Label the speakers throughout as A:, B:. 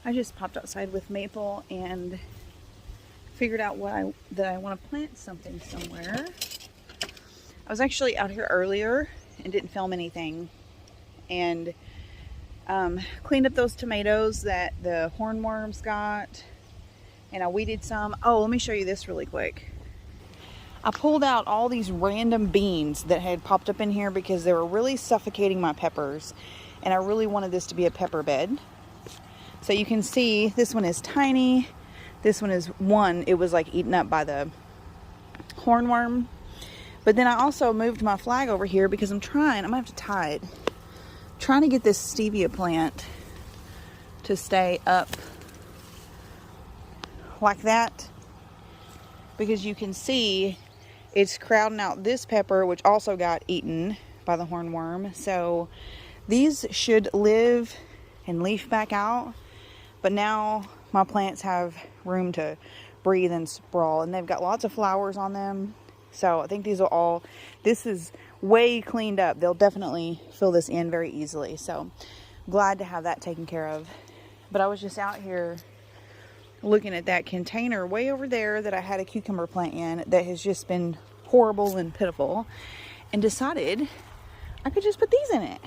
A: I just popped outside with Maple and figured out that I want to plant something somewhere. I was actually out here earlier and didn't film anything, and cleaned up those tomatoes that the hornworms got, and I weeded some. Oh, let me show you this really quick. I pulled out all these random beans that had popped up in here because they were really suffocating my peppers, and I really wanted this to be a pepper bed. So you can see this one is tiny. This one is it was like eaten up by the hornworm. But then I also moved my flag over here because I'm gonna have to tie it. Trying to get this stevia plant to stay up like that, because you can see it's crowding out this pepper, which also got eaten by the hornworm. So these should live and leaf back out, but now my plants have room to breathe and sprawl, and they've got lots of flowers on them. So I think this is way cleaned up. They'll definitely fill this in very easily. So glad to have that taken care of. But I was just out here looking at that container way over there that I had a cucumber plant in that has just been horrible and pitiful, and decided I could just put these in it.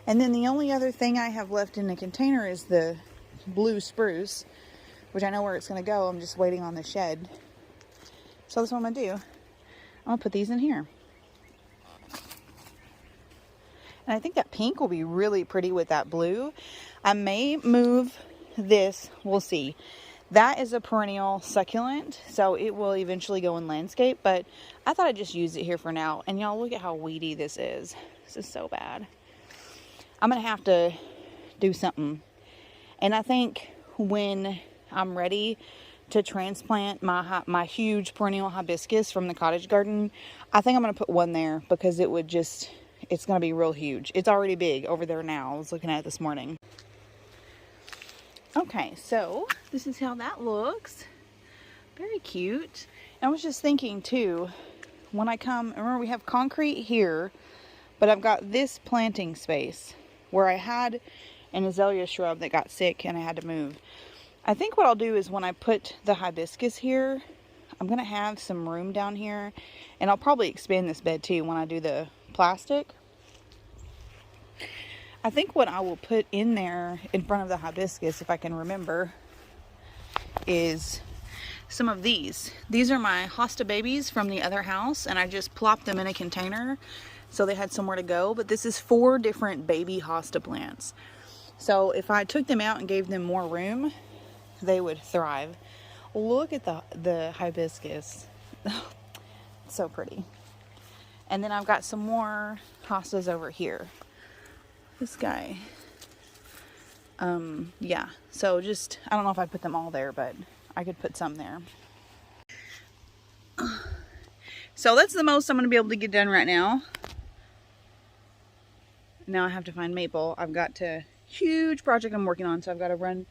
A: And then the only other thing I have left in the container is the blue spruce, which I know where it's going to go. I'm just waiting on the shed. So that's what I'm going to do. I'm going to put these in here. And I think that pink will be really pretty with that blue. I may move this. We'll see. That is a perennial succulent, so it will eventually go in landscape, but I thought I'd just use it here for now. And y'all, look at how weedy this is. This is so bad. I'm going to have to do something. And I think when I'm ready to transplant my huge perennial hibiscus from the cottage garden, I think I'm going to put one there, because it's going to be real huge. It's already big over there now. I was looking at it this morning. Okay, so this is how that looks. Very cute. I was just thinking too, when I come, remember we have concrete here, but I've got this planting space where I had an azalea shrub that got sick and I had to move. I think what I'll do is when I put the hibiscus here, I'm going to have some room down here, and I'll probably expand this bed too when I do the plastic. I think what I will put in there in front of the hibiscus, if I can remember, is some of these. These are my hosta babies from the other house, and I just plopped them in a container so they had somewhere to go. But this is 4 different baby hosta plants. So if I took them out and gave them more room, they would thrive. Look at the hibiscus. It's so pretty. And then I've got some more hostas over here. This guy. Yeah. So just, I don't know if I put them all there, but I could put some there. So that's the most I'm going to be able to get done right now. Now I have to find Maple. I've got huge project I'm working on, so I've got to run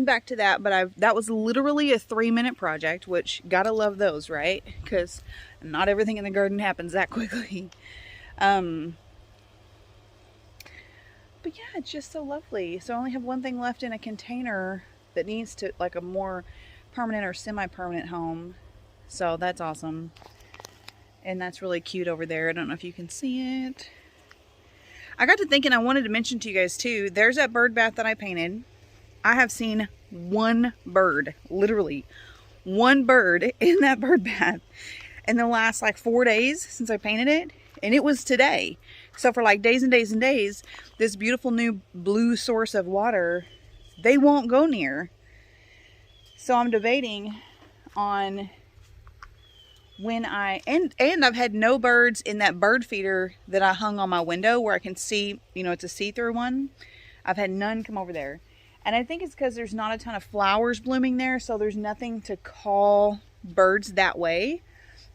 A: back to that. But that was literally a 3-minute project, which gotta love those, right? Because not everything in the garden happens that quickly. But yeah, it's just so lovely. So I only have one thing left in a container that needs to, like, a more permanent or semi-permanent home. So that's awesome. And that's really cute over there. I don't know if you can see it. I got to thinking, I wanted to mention to you guys too, there's that bird bath that I painted. I have seen one bird, literally one bird in that bird bath in the last like 4 days since I painted it. And it was today. So for like days and days and days, this beautiful new blue source of water, they won't go near. So I'm debating on when and I've had no birds in that bird feeder that I hung on my window where I can see, it's a see-through one. I've had none come over there. And I think it's because there's not a ton of flowers blooming there, so there's nothing to call birds that way.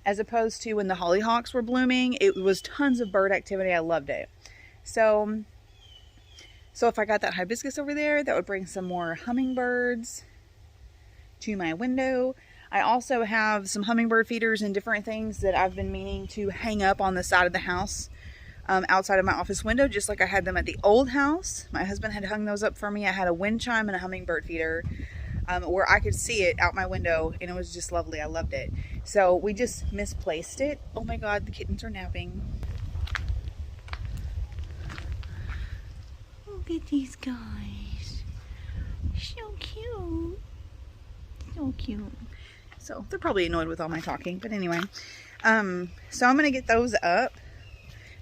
A: As opposed to when the hollyhocks were blooming, it was tons of bird activity. I loved it. So if I got that hibiscus over there, that would bring some more hummingbirds to my window. I also have some hummingbird feeders and different things that I've been meaning to hang up on the side of the house outside of my office window, just like I had them at the old house. My husband had hung those up for me. I had a wind chime and a hummingbird feeder where I could see it out my window, and it was just lovely. I loved it. So we just misplaced it. Oh my God, the kittens are napping. Look at these guys. So cute. So cute. So they're probably annoyed with all my talking, but anyway. So I'm going to get those up.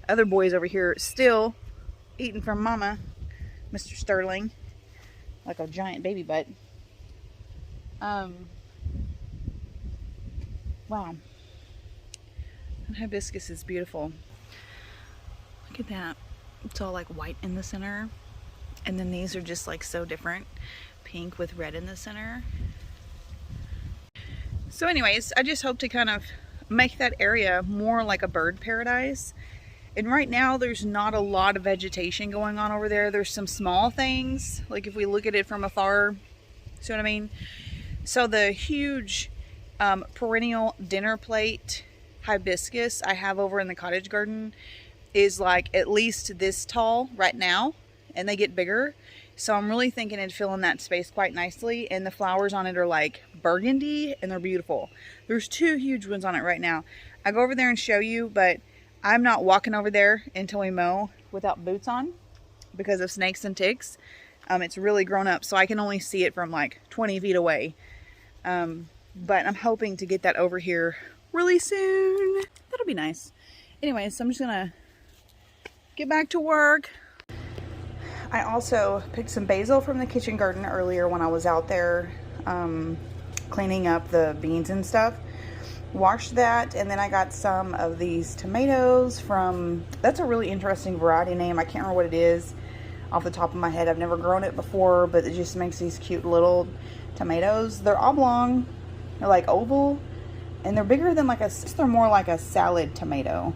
A: Other boys over here still eating from Mama, Mr. Sterling, like a giant baby butt. Wow. And hibiscus is beautiful. Look at that. It's all like white in the center. And then these are just like so different. Pink with red in the center. So anyways, I just hope to kind of make that area more like a bird paradise. And right now there's not a lot of vegetation going on over there. There's some small things, like if we look at it from afar, see what I mean? So the huge perennial dinner plate hibiscus I have over in the cottage garden is like at least this tall right now, and they get bigger. So I'm really thinking it'd fill in that space quite nicely, and the flowers on it are like burgundy and they're beautiful. There's two huge ones on it right now. I go over there and show you, but I'm not walking over there until we mow without boots on because of snakes and ticks. It's really grown up, so I can only see it from like 20 feet away. But I'm hoping to get that over here really soon. That'll be nice. Anyways, so I'm just gonna get back to work. I also picked some basil from the kitchen garden earlier when I was out there cleaning up the beans and stuff. Washed that, and then I got some of these tomatoes from, that's a really interesting variety name. I can't remember what it is off the top of my head. I've never grown it before, but it just makes these cute little tomatoes. They're oblong, they're like oval, and they're bigger than like they're more like a salad tomato.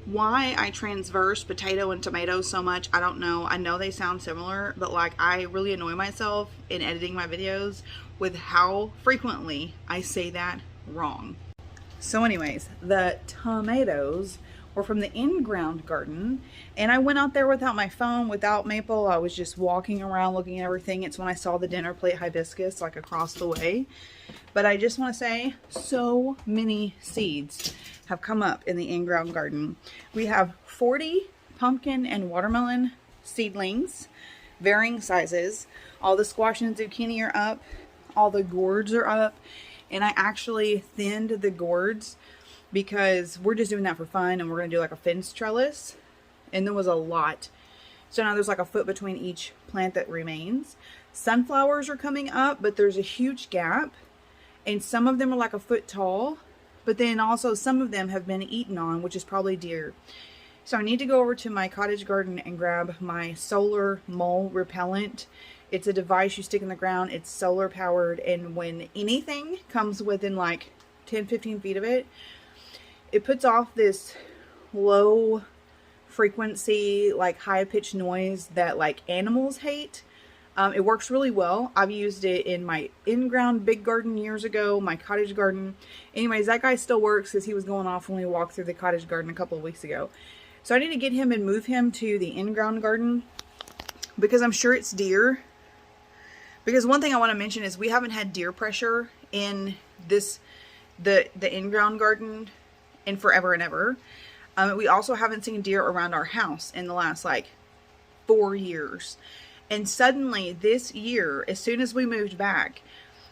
A: Why I transverse potato and tomato so much, I don't know. I know they sound similar, but like I really annoy myself in editing my videos with how frequently I say that wrong. So anyways, the tomatoes were from the in-ground garden, and I went out there without my phone, without Maple. I was just walking around looking at everything. It's when I saw the dinner plate hibiscus like across the way. But I just want to say, so many seeds have come up in the in-ground garden. We have 40 pumpkin and watermelon seedlings, varying sizes. All the squash and zucchini are up. All the gourds are up. And I actually thinned the gourds because we're just doing that for fun, and we're going to do like a fence trellis. And there was a lot. So now there's like a foot between each plant that remains. Sunflowers are coming up, but there's a huge gap. And some of them are like a foot tall. But then also some of them have been eaten on, which is probably deer. So I need to go over to my cottage garden and grab my solar mole repellent. It's a device you stick in the ground. It's solar powered. And when anything comes within like 10-15 feet of it, it puts off this low frequency, like high pitched noise that like animals hate. It works really well. I've used it in my in-ground big garden years ago, my cottage garden. Anyways, that guy still works because he was going off when we walked through the cottage garden a couple of weeks ago. So I need to get him and move him to the in-ground garden because I'm sure it's deer. Because one thing I want to mention is we haven't had deer pressure in the in-ground garden in forever and ever. We also haven't seen deer around our house in the last like 4 years. And suddenly this year, as soon as we moved back,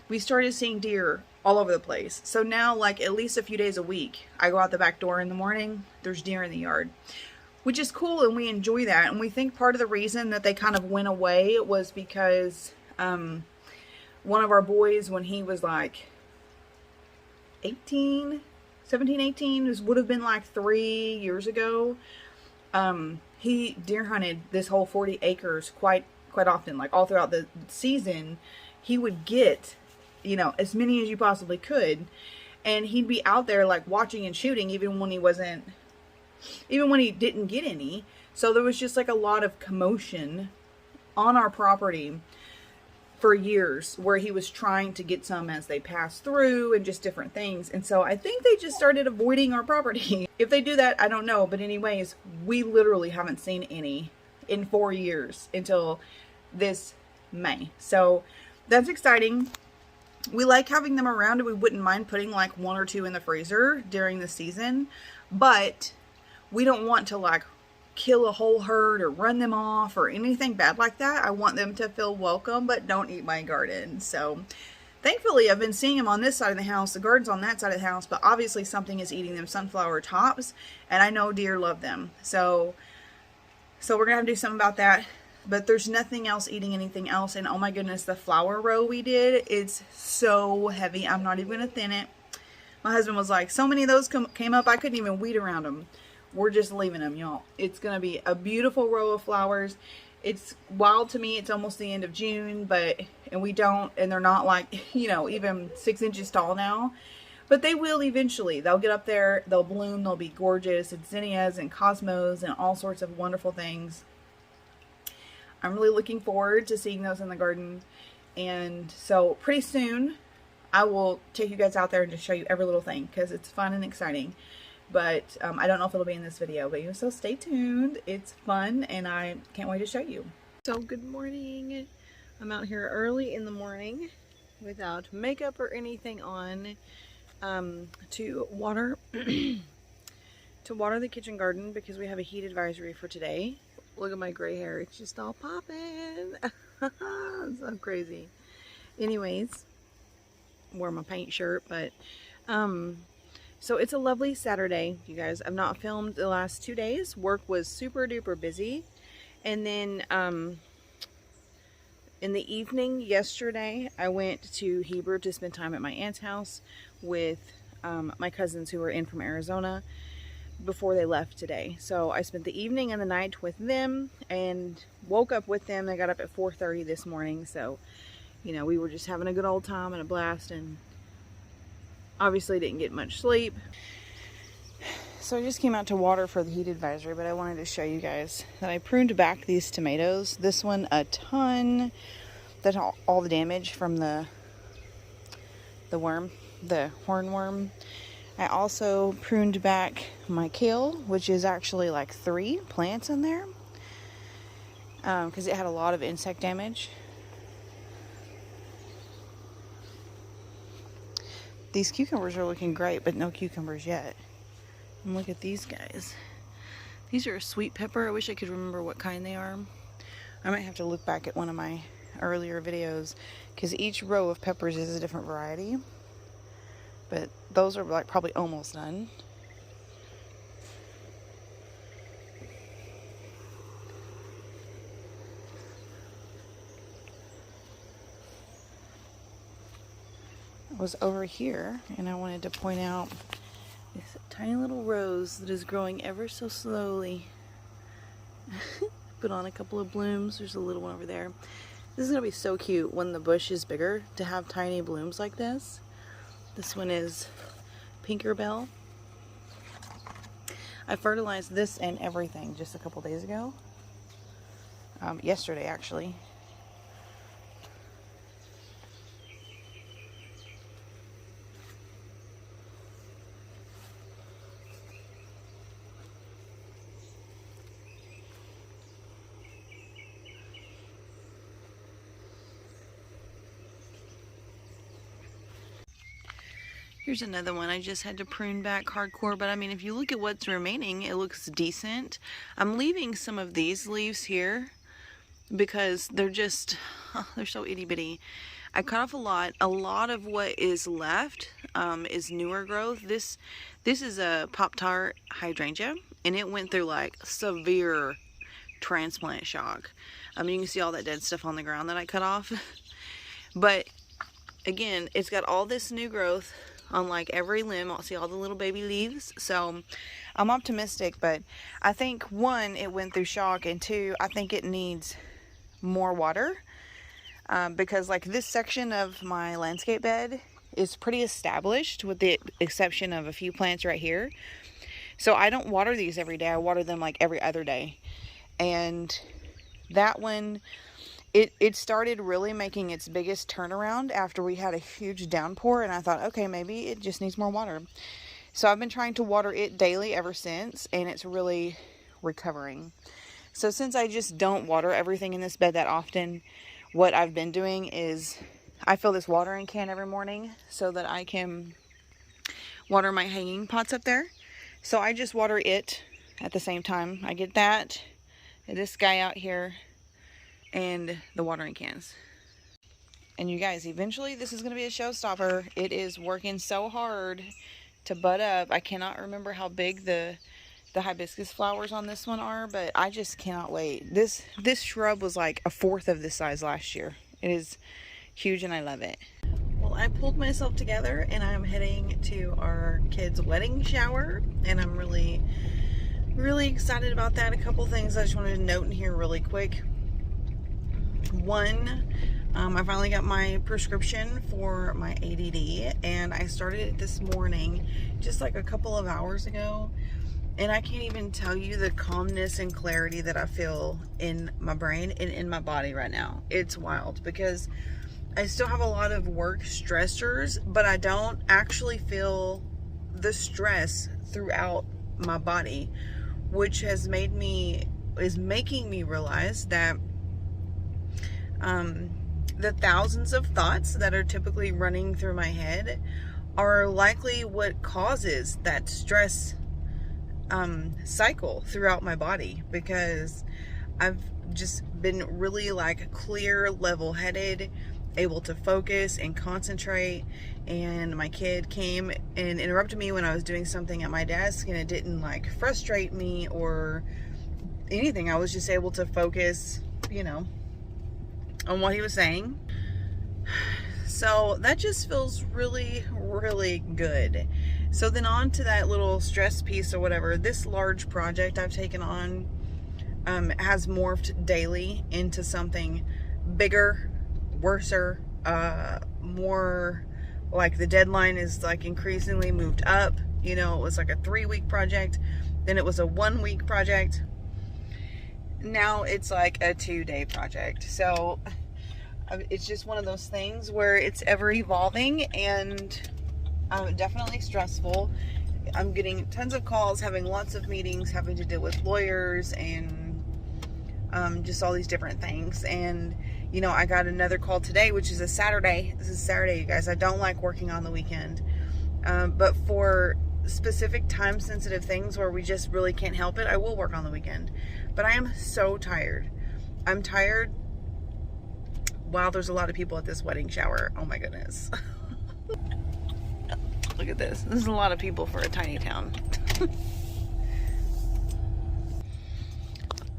A: we started seeing deer all over the place. So now, like at least a few days a week, I go out the back door in the morning, there's deer in the yard, which is cool, and we enjoy that. And we think part of the reason that they kind of went away was because one of our boys, when he was like 17, 18, this would have been like 3 years ago, he deer hunted this whole 40 acres quite often, like all throughout the season. He would get, you know, as many as you possibly could, and he'd be out there like watching and shooting even when he didn't get any. So there was just like a lot of commotion on our property for years, where he was trying to get some as they pass through and just different things. And so I think they just started avoiding our property. If they do that, I don't know. But anyways, we literally haven't seen any in 4 years until this May. So that's exciting. We like having them around, and we wouldn't mind putting like 1 or 2 in the freezer during the season, but we don't want to like kill a whole herd or run them off or anything bad like that. I want them to feel welcome, but don't eat my garden. So thankfully I've been seeing them on this side of the house. The garden's on that side of the house, but obviously something is eating them sunflower tops, and I know deer love them. So we're gonna have to do something about that. But there's nothing else eating anything else. And oh my goodness, the flower row we did, it's so heavy. I'm not even going to thin it. My husband was like, so many of those came up, I couldn't even weed around them. We're just leaving them, y'all. It's going to be a beautiful row of flowers. It's wild to me. It's almost the end of June, and they're not like, you know, even 6 inches tall now. But they will eventually. They'll get up there, they'll bloom, they'll be gorgeous. It's zinnias and cosmos and all sorts of wonderful things. I'm really looking forward to seeing those in the garden. And so pretty soon I will take you guys out there and just show you every little thing, because it's fun and exciting. But I don't know if it'll be in this video, but so stay tuned. It's fun and I can't wait to show you. So good morning. I'm out here early in the morning without makeup or anything on to water the kitchen garden, because we have a heat advisory for today. Look at my gray hair. It's just all popping. It's so crazy. Anyways, wore my paint shirt, but so it's a lovely Saturday, you guys. I've not filmed the last 2 days. Work was super duper busy. And then in the evening yesterday, I went to Heber to spend time at my aunt's house with my cousins who were in from Arizona before they left today. So I spent the evening and the night with them and woke up with them. I got up at 4:30 this morning. So, you know, we were just having a good old time and a blast, and obviously didn't get much sleep. So I just came out to water for the heat advisory, but I wanted to show you guys that I pruned back these tomatoes. This one a ton. That's all the damage from the hornworm. I also pruned back my kale, which is actually like 3 plants in there, because it had a lot of insect damage. These cucumbers are looking great, but no cucumbers yet. And look at these guys. These are a sweet pepper. I wish I could remember what kind they are. I might have to look back at one of my earlier videos, because each row of peppers is a different variety. But those are like probably almost done. I was over here and I wanted to point out this tiny little rose that is growing ever so slowly. Put on a couple of blooms. There's a little one over there. This is going to be so cute when the bush is bigger, to have tiny blooms like this. This one is Pinkerbell. I fertilized this and everything just a couple days ago. Yesterday, actually. Here's another one. I just had to prune back hardcore, but I mean, if you look at what's remaining, it looks decent. I'm leaving some of these leaves here because they're just, they're so itty bitty. I cut off a lot. A lot of what is left is newer growth. This is a Pop-Tart hydrangea, and it went through like severe transplant shock. You can see all that dead stuff on the ground that I cut off. But again, it's got all this new growth on like every limb. I'll see all the little baby leaves. So I'm optimistic, but I think 1, it went through shock, and 2, I think it needs more water. Because like this section of my landscape bed is pretty established, with the exception of a few plants right here. So I don't water these every day. I water them like every other day. And that one it started really making its biggest turnaround after we had a huge downpour, and I thought, okay, maybe it just needs more water. So I've been trying to water it daily ever since, and it's really recovering. So since I just don't water everything in this bed that often, what I've been doing is I fill this watering can every morning so that I can water my hanging pots up there. So I just water it at the same time. I get that, and this guy out here, and the watering cans. And you guys, eventually this is going to be a showstopper. It is working so hard to bud up. I cannot remember how big the hibiscus flowers on this one are, but I just cannot wait. This shrub was like a fourth of this size last year. It is huge and I love it. Well, I pulled myself together and I'm heading to our kids' wedding shower, and I'm really excited about that. A couple things I just wanted to note in here really quick. One, I finally got my prescription for my ADD, and I started it this morning, just like a couple of hours ago. And I can't even tell you the calmness and clarity that I feel in my brain and in my body right now. It's wild because I still have a lot of work stressors, but I don't actually feel the stress throughout my body, which is making me realize that the thousands of thoughts that are typically running through my head are likely what causes that stress cycle throughout my body, because I've just been really like clear, level-headed, able to focus and concentrate. And my kid came and interrupted me when I was doing something at my desk, and it didn't like frustrate me or anything. I was just able to focus, you know, on what he was saying. So that just feels really good. So then on to that little stress piece or whatever. This large project I've taken on has morphed daily into something bigger, worser, more like the deadline is like increasingly moved up. You know, it was like a 3-week project, then it was a 1-week project. Now it's like a 2-day project. So it's just one of those things where it's ever evolving and definitely stressful. I'm getting tons of calls, having lots of meetings, having to deal with lawyers and just all these different things. And you know, I got another call today, which is a Saturday. This is Saturday, you guys. I don't like working on the weekend, but for specific time sensitive things where we just really can't help it, I will work on the weekend. But I am so tired. I'm tired. Wow, there's a lot of people at this wedding shower. Oh my goodness. Look at this. This is a lot of people for a tiny town.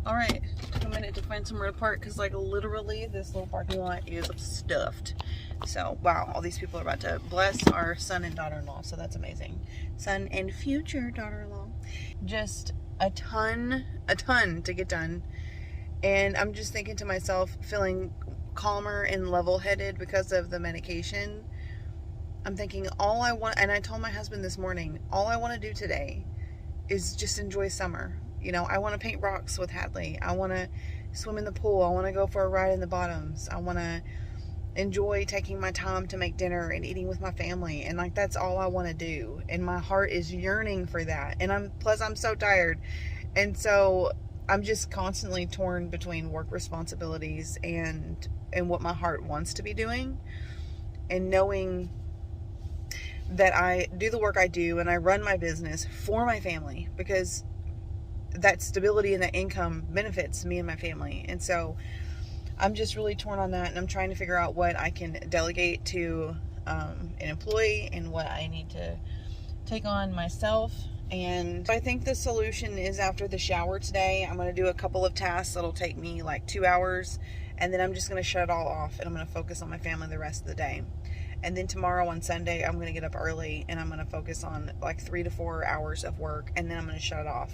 A: All right, took a minute to find somewhere to park because like literally this little parking lot is stuffed. So wow, all these people are about to bless our son and daughter-in-law. So that's amazing. Son and future daughter-in-law. Just a ton to get done. And I'm just thinking to myself, feeling calmer and level-headed because of the medication. I'm thinking all I want, and I told my husband this morning, all I want to do today is just enjoy summer. You know, I want to paint rocks with Hadley. I want to swim in the pool. I want to go for a ride in the bottoms. I want to enjoy taking my time to make dinner and eating with my family. And like, that's all I want to do. And my heart is yearning for that. And I'm so tired. And so I'm just constantly torn between work responsibilities and what my heart wants to be doing, and knowing that I do the work I do and I run my business for my family, because that stability and that income benefits me and my family. And so I'm just really torn on that, and I'm trying to figure out what I can delegate to an employee and what I need to take on myself. And I think the solution is after the shower today, I'm going to do a couple of tasks that'll take me like 2 hours, and then I'm just going to shut it all off and I'm going to focus on my family the rest of the day. And then tomorrow on Sunday, I'm going to get up early and I'm going to focus on like 3 to 4 hours of work, and then I'm going to shut it off.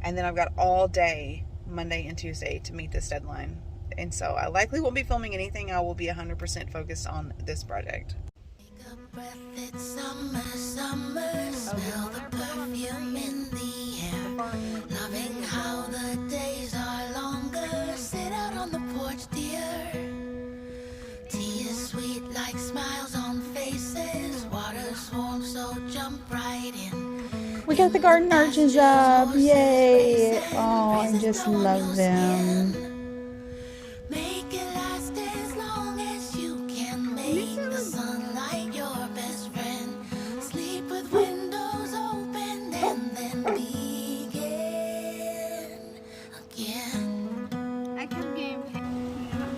A: And then I've got all day Monday and Tuesday to meet this deadline. And so I likely won't be filming anything. I will be 100% focused on this project.
B: Take a breath, it's summer, summer. Smell the perfume in the air. Loving how the days are longer. Sit out on the porch, dear.
A: We got the garden arches up. Yay. Oh, I just love them.
B: Make it last as long as you can. Make the sunlight your best friend. Sleep with windows open and then begin again.
C: I kept getting picked.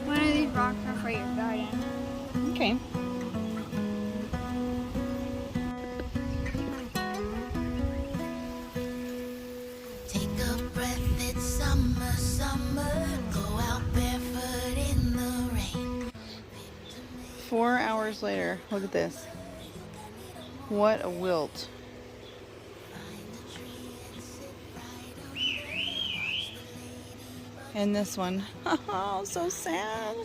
C: One of these rocks are for your garden.
A: Okay.
B: Take a breath, it's summer, summer. Go out barefoot in the rain.
A: 4 hours later. Look at this. What a wilt. And this one. Oh, so sad.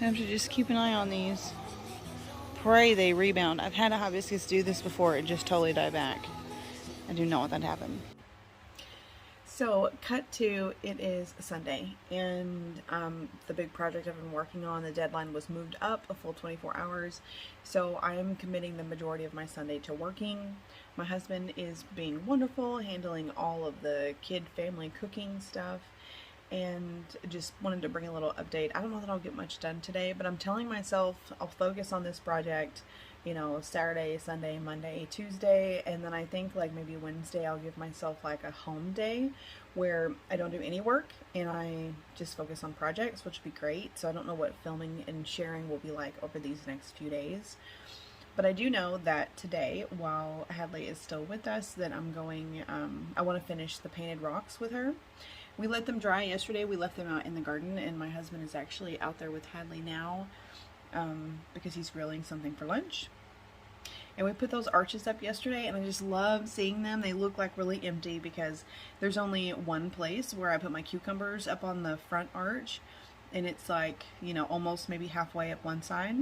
A: I have to just keep an eye on these. Pray they rebound. I've had a hibiscus do this before. It just totally died back. I do not want that to happen. So, cut to, it is Sunday, and the big project I've been working on, the deadline was moved up a full 24 hours, so I am committing the majority of my Sunday to working. My husband is being wonderful, handling all of the kid family cooking stuff, and just wanted to bring a little update. I don't know that I'll get much done today, but I'm telling myself I'll focus on this project, you know, Saturday, Sunday, Monday, Tuesday, and then I think like maybe Wednesday I'll give myself like a home day where I don't do any work and I just focus on projects, which would be great. So I don't know what filming and sharing will be like over these next few days. But I do know that today, while Hadley is still with us, that I'm going, I want to finish the painted rocks with her. We let them dry yesterday. We left them out in the garden, and my husband is actually out there with Hadley now because he's grilling something for lunch. And we put those arches up yesterday, and I just love seeing them. They look like really empty because there's only one place where I put my cucumbers up on the front arch, and it's like, you know, almost maybe halfway up one side.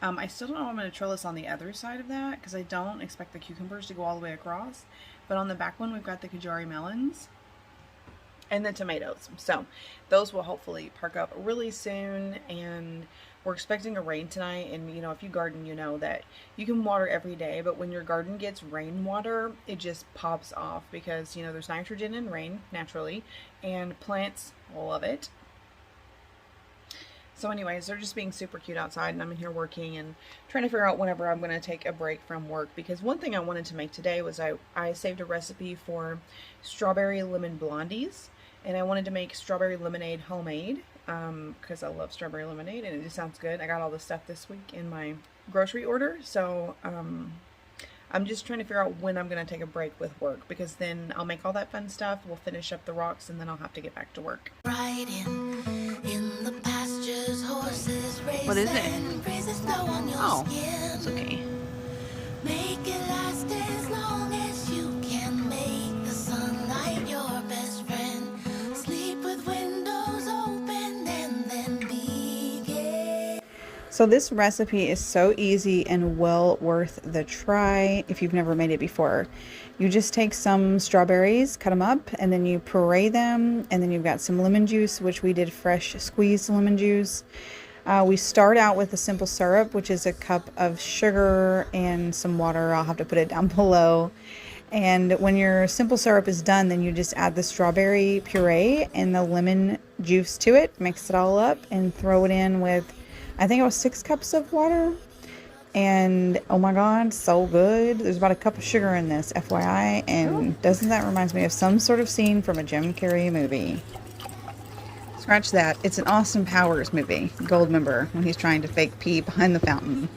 A: I still don't know if I'm going to trellis on the other side of that because I don't expect the cucumbers to go all the way across. But on the back one, we've got the Kajari melons and the tomatoes. So those will hopefully perk up really soon, and we're expecting a rain tonight. And you know, if you garden, you know that you can water every day, but when your garden gets rainwater, it just pops off because, you know, there's nitrogen in rain naturally, and plants love it. So anyways, they're just being super cute outside, and I'm in here working and trying to figure out whenever I'm going to take a break from work, because one thing I wanted to make today was I saved a recipe for strawberry lemon blondies, and I wanted to make strawberry lemonade homemade because I love strawberry lemonade and it just sounds good. I got all the stuff this week in my grocery order, so I'm just trying to figure out when I'm going to take a break with work, because then I'll make all that fun stuff, we'll finish up the rocks, and then I'll have to get back to work.
B: In the pastures, horses race.
A: What is it?
B: And breezes blow on your
A: Oh,
B: skin.
A: it's okay.
B: Make it last as long as you can. Make the sunlight your best friend. Sleep with windows open and then begin.
A: So this recipe is so easy and well worth the try if you've never made it before. You just take some strawberries, cut them up, and then you puree them, and then you've got some lemon juice, which we did fresh squeezed lemon juice. We start out with a simple syrup, which is a cup of sugar and some water. I'll have to put it down below. And when your simple syrup is done, then you just add the strawberry puree and the lemon juice to it, mix it all up, and throw it in with, I think it was 6 cups of water. And oh my god, so good. There's about a cup of sugar in this, FYI, and doesn't that remind me of some sort of scene from a Jim Carrey movie? Scratch that. It's an Austin Powers movie, Goldmember, when he's trying to fake pee behind the fountain.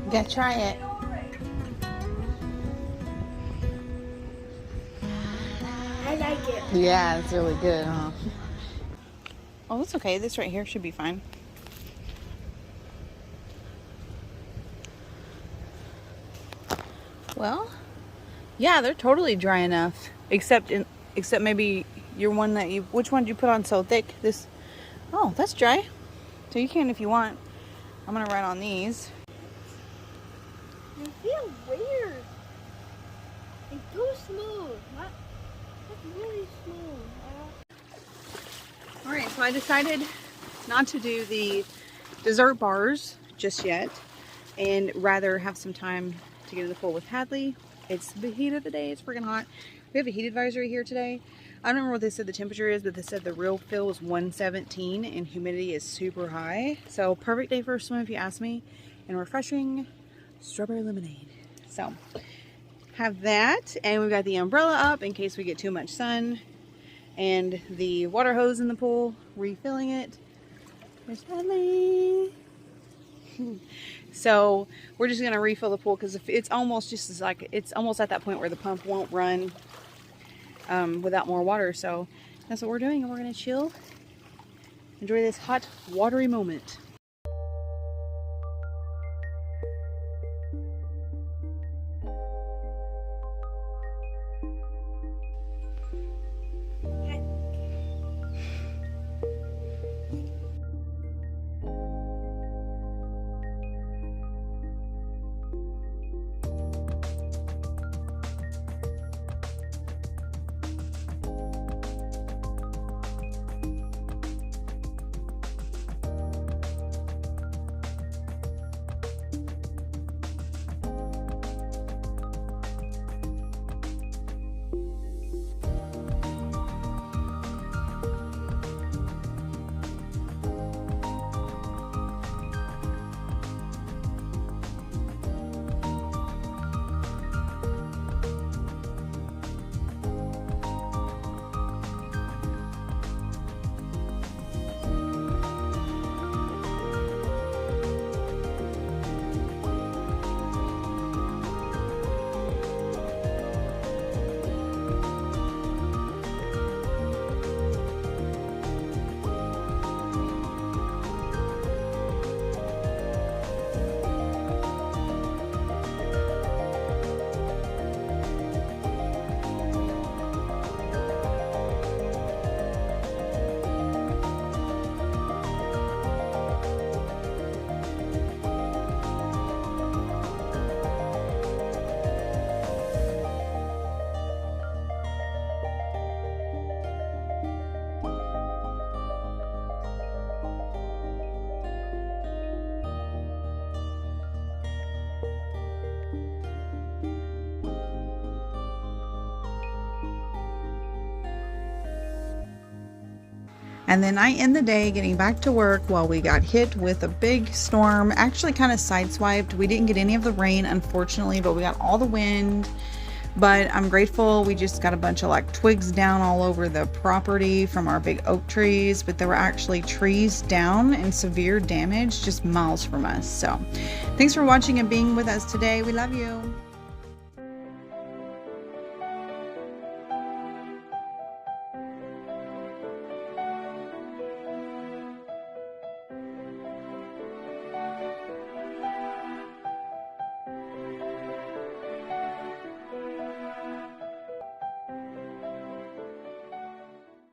A: You gotta try it.
C: I like it.
A: Yeah, it's really good, huh? Oh, that's okay. This right here should be fine. Well, yeah, they're totally dry enough. Except maybe your one that you, which one did you put on so thick? This, oh, that's dry. So you can if you want. I'm gonna write on these.
C: It feels weird. It's too smooth. really small.
A: All right, so I decided not to do the dessert bars just yet and rather have some time to get in the pool with Hadley. It's the heat of the day. It's freaking hot. We have a heat advisory here today. I don't remember what they said the temperature is, but they said the real feel is 117 and humidity is super high. So perfect day for a swim if you ask me. And refreshing strawberry lemonade. So have that, and we've got the umbrella up in case we get too much sun, and the water hose in the pool, refilling it. There's Hadley. So we're just gonna refill the pool because it's almost just like it's almost at that point where the pump won't run without more water. So that's what we're doing, and we're gonna chill, enjoy this hot, watery moment. And then I end the day getting back to work while we got hit with a big storm. Actually kind of sideswiped. We didn't get any of the rain, unfortunately, but we got all the wind. But I'm grateful we just got a bunch of like twigs down all over the property from our big oak trees, but there were actually trees down and severe damage just miles from us. So thanks for watching and being with us today. We love you.